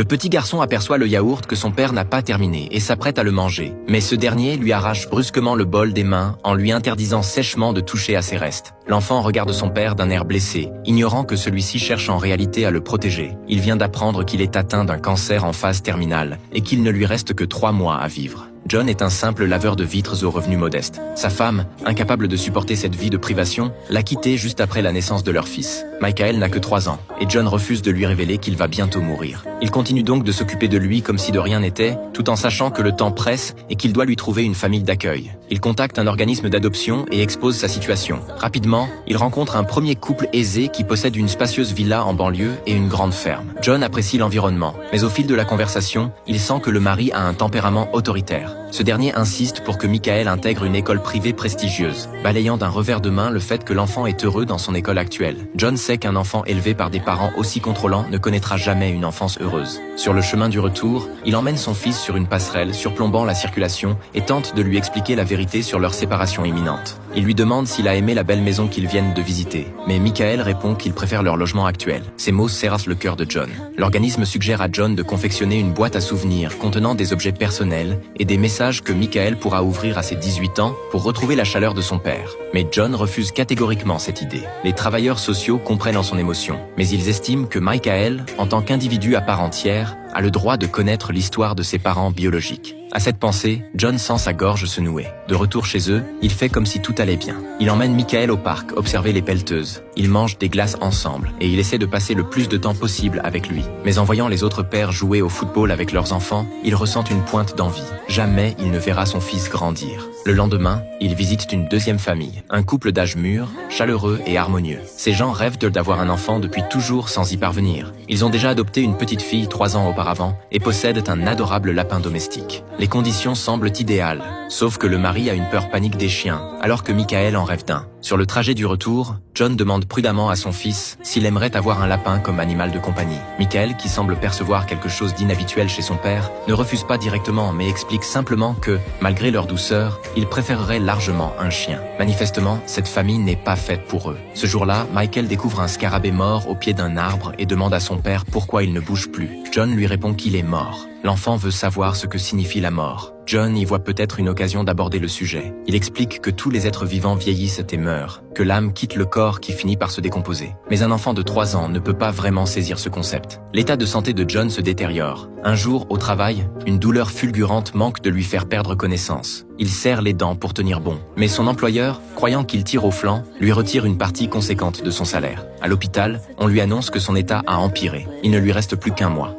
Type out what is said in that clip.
Le petit garçon aperçoit le yaourt que son père n'a pas terminé et s'apprête à le manger. Mais ce dernier lui arrache brusquement le bol des mains en lui interdisant sèchement de toucher à ses restes. L'enfant regarde son père d'un air blessé, ignorant que celui-ci cherche en réalité à le protéger. Il vient d'apprendre qu'il est atteint d'un cancer en phase terminale et qu'il ne lui reste que 3 mois à vivre. John est un simple laveur de vitres aux revenus modestes. Sa femme, incapable de supporter cette vie de privation, l'a quitté juste après la naissance de leur fils. Michael n'a que 3 ans, et John refuse de lui révéler qu'il va bientôt mourir. Il continue donc de s'occuper de lui comme si de rien n'était, tout en sachant que le temps presse et qu'il doit lui trouver une famille d'accueil. Il contacte un organisme d'adoption et expose sa situation. Rapidement, il rencontre un premier couple aisé qui possède une spacieuse villa en banlieue et une grande ferme. John apprécie l'environnement, mais au fil de la conversation, il sent que le mari a un tempérament autoritaire. Ce dernier insiste pour que Michael intègre une école privée prestigieuse, balayant d'un revers de main le fait que l'enfant est heureux dans son école actuelle. John sait qu'un enfant élevé par des parents aussi contrôlants ne connaîtra jamais une enfance heureuse. Sur le chemin du retour, il emmène son fils sur une passerelle surplombant la circulation et tente de lui expliquer la vérité sur leur séparation imminente. Il lui demande s'il a aimé la belle maison qu'ils viennent de visiter, mais Michael répond qu'il préfère leur logement actuel. Ces mots serrent le cœur de John. L'organisme suggère à John de confectionner une boîte à souvenirs contenant des objets personnels et des messages que Michael pourra ouvrir à ses 18 ans pour retrouver la chaleur de son père. Mais John refuse catégoriquement cette idée. Les travailleurs sociaux comprennent en son émotion, mais ils estiment que Michael, en tant qu'individu à part entière, a le droit de connaître l'histoire de ses parents biologiques. À cette pensée, John sent sa gorge se nouer. De retour chez eux, il fait comme si tout allait bien. Il emmène Michael au parc observer les pelleteuses. Ils mangent des glaces ensemble et il essaie de passer le plus de temps possible avec lui. Mais en voyant les autres pères jouer au football avec leurs enfants, il ressent une pointe d'envie. Jamais il ne verra son fils grandir. Le lendemain, il visite une deuxième famille, un couple d'âge mûr, chaleureux et harmonieux. Ces gens rêvent d'avoir un enfant depuis toujours sans y parvenir. Ils ont déjà adopté une petite fille 3 ans auparavant et possèdent un adorable lapin domestique. Les conditions semblent idéales, sauf que le mari a une peur panique des chiens, alors que Michael en rêve d'un. Sur le trajet du retour, John demande prudemment à son fils s'il aimerait avoir un lapin comme animal de compagnie. Michael, qui semble percevoir quelque chose d'inhabituel chez son père, ne refuse pas directement mais explique simplement que, malgré leur douceur, il préférerait largement un chien. Manifestement, cette famille n'est pas faite pour eux. Ce jour-là, Michael découvre un scarabée mort au pied d'un arbre et demande à son père pourquoi il ne bouge plus. John lui répond qu'il est mort. L'enfant veut savoir ce que signifie la mort. John y voit peut-être une occasion d'aborder le sujet. Il explique que tous les êtres vivants vieillissent et meurent, que l'âme quitte le corps qui finit par se décomposer. Mais un enfant de 3 ans ne peut pas vraiment saisir ce concept. L'état de santé de John se détériore. Un jour, au travail, une douleur fulgurante manque de lui faire perdre connaissance. Il serre les dents pour tenir bon. Mais son employeur, croyant qu'il tire au flanc, lui retire une partie conséquente de son salaire. À l'hôpital, on lui annonce que son état a empiré. Il ne lui reste plus qu'1 mois.